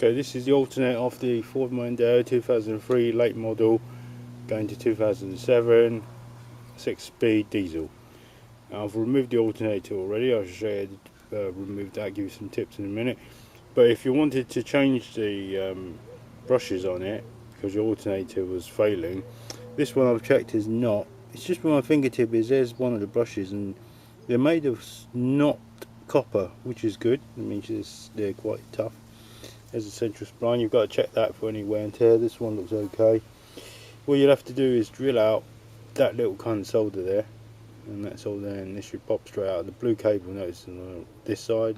Okay, this is the alternator of the Ford Mondeo 2003 late model going to 2007 6-speed diesel. I've removed the alternator already. I'll show you remove that, give you some tips in a minute. But if you wanted to change the brushes on it because your alternator was failing, this one I've checked is not. It's just where my fingertip is. There's one of the brushes, and they're made of not copper, which is good. It means they're quite tough. There's a central spline. You've got to check that for any wear and tear. This one looks okay. What you'll have to do is drill out that little kind of solder there, and that's all there, and this should pop straight out. The blue cable, notice on this side,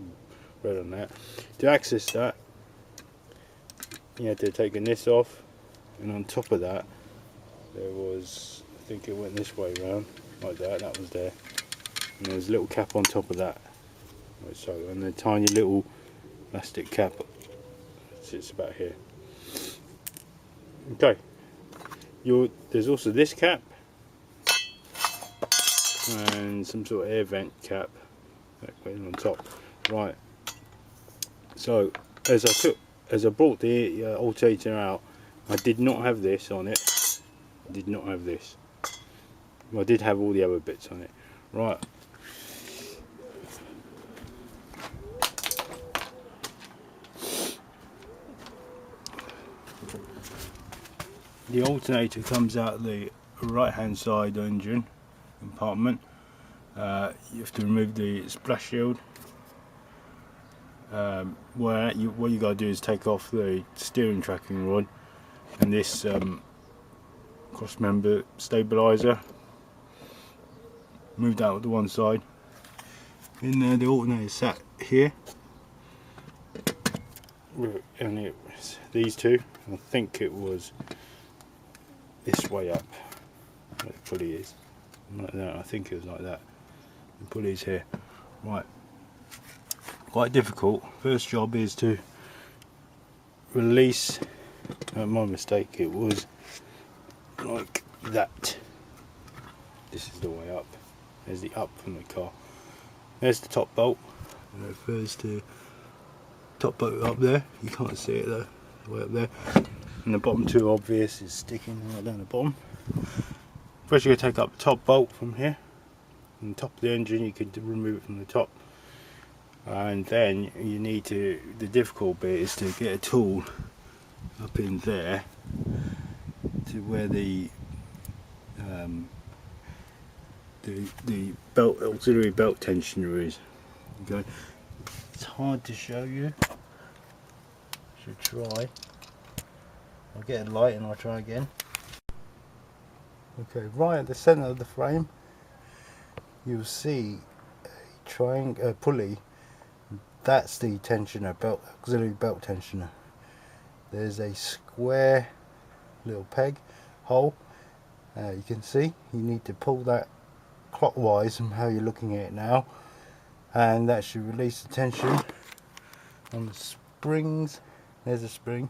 red on that. To access that, you had to take this off, and on top of that there was, I think it went this way round like that. That was there, and there's a little cap on top of that, like so, and a tiny little plastic cap sits about here. Okay, there's also this cap and some sort of air vent cap that went on top. Right, so as I brought the alternator out, I did not have this on it. I did not have this. Well, I did have all the other bits on it. Right, the alternator comes out the right hand side engine compartment. You have to remove the splash shield. What you got to do is take off the steering tracking rod and this cross member stabilizer. Move that to one side. In there, the alternator sat here, and it was these two. I think it was this way up. Where the pulley is, like that. I think it was like that. The pulley's here. Right. Quite difficult. First job is to release. My mistake. It was like that. This is the way up. There's the up from the car. There's the top bolt. And it refers to top bolt up there. You can't see it though. Way up there. And the bottom two obvious is sticking right down the bottom. First, you're going to take up the top bolt from here. On the top of the engine, you can remove it from the top. And then you need to, the difficult bit is to get a tool up in there to where the belt, auxiliary belt tensioner is. Okay, it's hard to show you. Should try. I'll get a light and I'll try again. Okay, right at the centre of the frame, you'll see a triangle pulley. That's the tensioner belt, auxiliary belt tensioner. There's a square little peg hole. You can see you need to pull that clockwise from how you're looking at it now, and that should release the tension on the springs. There's a spring,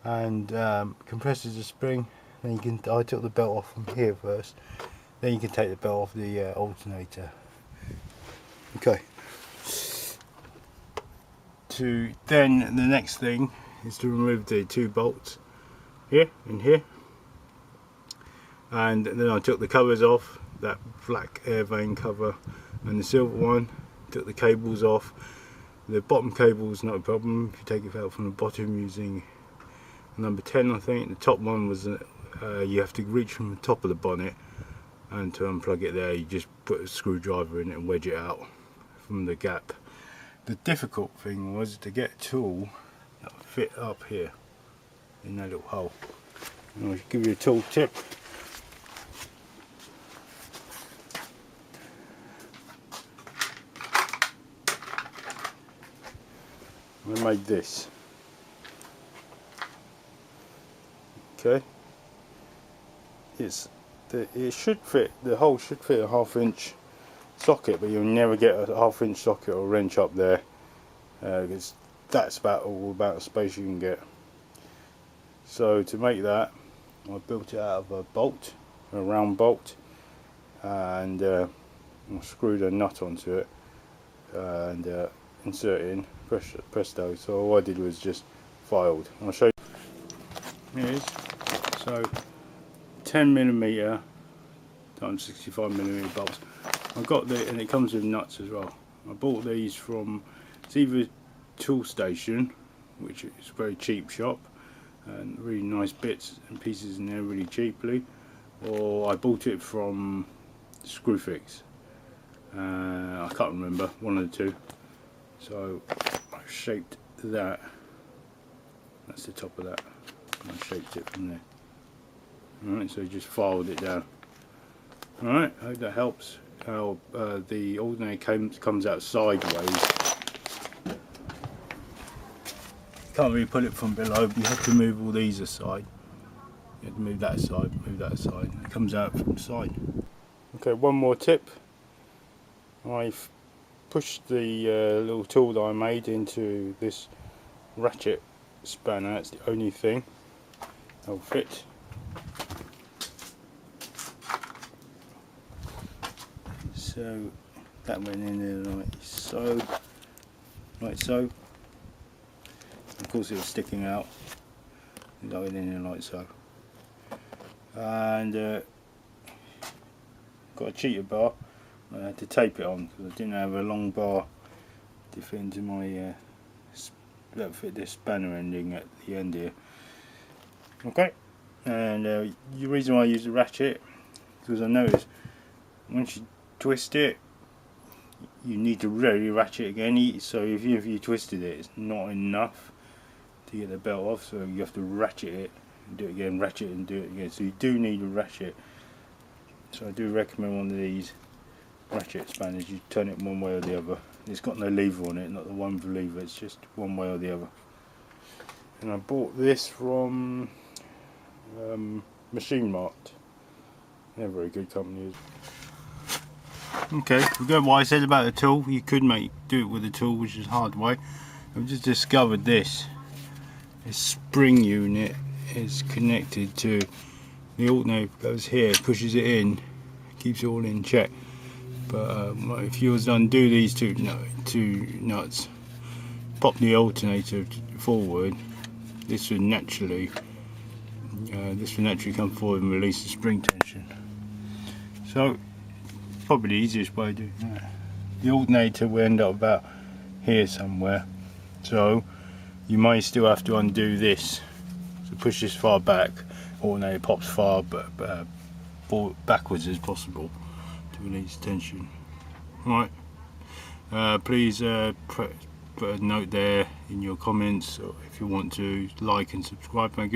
and compresses the spring. Then you can. I took the belt off from here first. Then you can take the belt off the alternator. Okay. Then the next thing is to remove the two bolts here and here, and then I took the covers off, that black air vane cover and the silver one. Took the cables off. The bottom cable is not a problem if you take it out from the bottom using number 10, I think. The top one was you have to reach from the top of the bonnet, and to unplug it there you just put a screwdriver in it and wedge it out from the gap. The difficult thing was to get a tool that would fit up here in that little hole. And I'll give you a tool tip. I made this. Okay. It should fit. The hole should fit a 1/2 inch socket, but you'll never get a 1/2 inch socket or wrench up there, because that's about the space you can get. So to make that, I built it out of a bolt, a round bolt, and I screwed a nut onto it and insert it in. presto. So all I did was just filed. I'll show you. Here it is. So 10mm times 65mm bolts. I got the, and it comes with nuts as well. I bought these from, it's either Tool Station, which is a very cheap shop, and really nice bits and pieces in there really cheaply, or I bought it from Screwfix. I can't remember, one of the two. So I've shaped that. That's the top of that. I shaped it from there. Alright, so just filed it down. Alright, I hope that helps. How the alternator comes out sideways. Can't really pull it from below, but you have to move all these aside. You have to move that aside, move that aside. It comes out from the side. Okay, one more tip. I've pushed the little tool that I made into this ratchet spanner. It's the only thing that'll fit. So that went in there like so, like so. Of course it was sticking out, going in there like so. And got a cheater bar. I had to tape it on because I didn't have a long bar to fit into my that fit this spanner ending at the end here. Okay, and the reason why I use the ratchet is because I noticed once you twist it, you need to really ratchet again. So if you twisted it, it's not enough to get the belt off, so you have to ratchet it and do it again, ratchet and do it again. So you do need a ratchet. So I do recommend one of these ratchet spanners. You turn it one way or the other. It's got no lever on it, not the one with the lever, it's just one way or the other. And I bought this from Machine Mart. They're a very good company. Okay, we go what I said about the tool. You could do it with a tool, which is hard way. I've just discovered this. This spring unit is connected to the alternator. Goes here, pushes it in, keeps it all in check. But if you was to undo these two nuts, pop the alternator forward, this would naturally come forward and release the spring tension. So probably the easiest way to do that. The alternator will end up about here somewhere, so you may still have to undo this. So push this far back, alternator pops far backwards as possible to release tension. Right, please put a note there in your comments, or if you want to like and subscribe. Thank you.